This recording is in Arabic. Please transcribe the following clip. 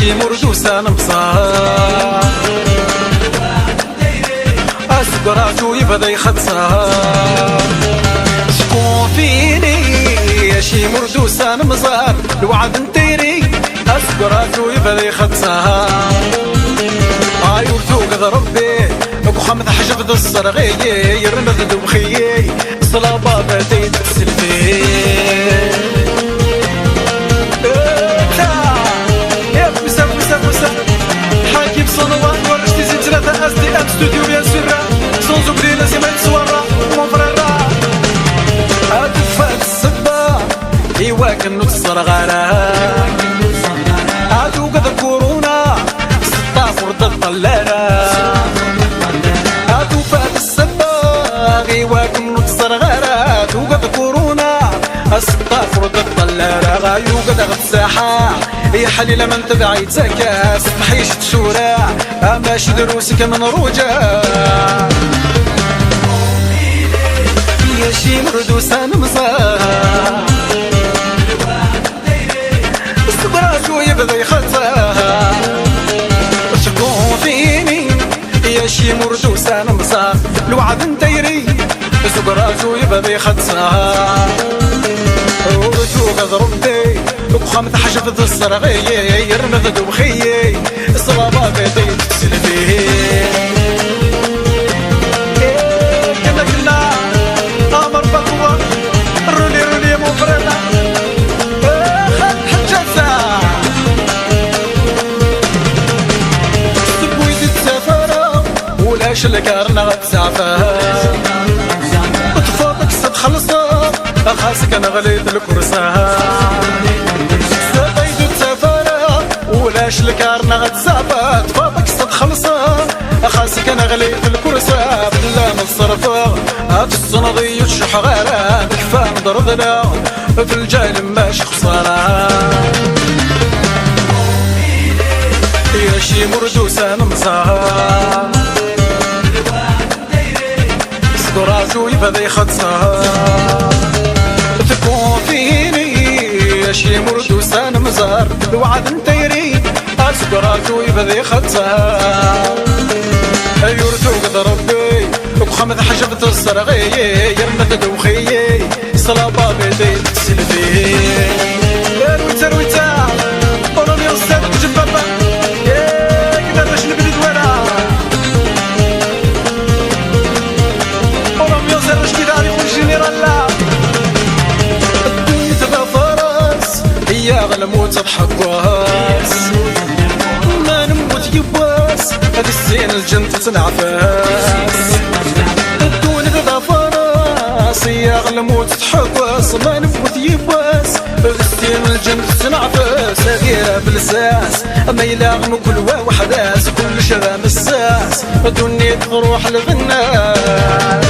شي مردوسة نبصار أسكراتو يبدا يختصار شكون فيني يا شي مردوسة نمزار الوعد نتيري أسكراتو يبدا يختصار يورثو قد ربي وخمد حجب ذا الصرغي يرمد دوخي صلابة بديت تسلفي ستوديو بيان سورا سونزو بدينا سيما نتصورا ومفررا هادفا السبا إيواك النوت الصرغارا هادو قد كورونا ستافر ضد الطلارا هادو فات السبا إيواك النوت الصرغارا هادو قد كورونا ستافر ضد الطلارا غايو قد غد ساحة يا حليلة من تبعي تسكاس محيش تشورع ماشي دروسك من رجع يا شي مردوسة نمزار صبراتو يبدا يخطا شكون فيني يا شي مردوسة نمزار الوعد نتيري صبراتو يبدا يخطا ورثو غد ربي وخمت حجب ذا الصرغي يرمد دوخي الصلابة بديت تسلفي كذا كلا أمر بقوة رولي رولي مفرنا حجزة سبويت السفارة ولاش الكارنا غتسعفها طفاتك ستخلصها خاصك انا غليت الكرسة سبيدو السفارة ولاش الكارنا غتسافة طفاتك ستخلصها خاصك انا غليت الكرسة بلا من الصرفة هات الصنادي وتشح غيرها كفا نضربنا في الجاهل ماشي خسارة يا شي مردوسة نمزار سكراتو يبدا يختصر تكون فيني يا شي مردوسة نمزار الوعد نتيري سكراتو يبدا يختصر يورثو قد ربي وخمد حجبت الصرغي يرمد دوخي صلابة بديت تسلفي رويتا رويتا ورمي الصدق جبابا كذا باش نبدي دولا ورمي الصدق كذا يكون جنرال لا الدنيا تبقى فرس هي غلموت تضحك واس ما نموت يباس هذه السين الجنة تنعفاس الدنيا تبقى فرس هي غلموت تضحك واس ما نموت يباس هذه السين الجنة تنعفاس غير بالساس ما يلاغم كل وحداس كل شذا مساس الدنيا تروح للناس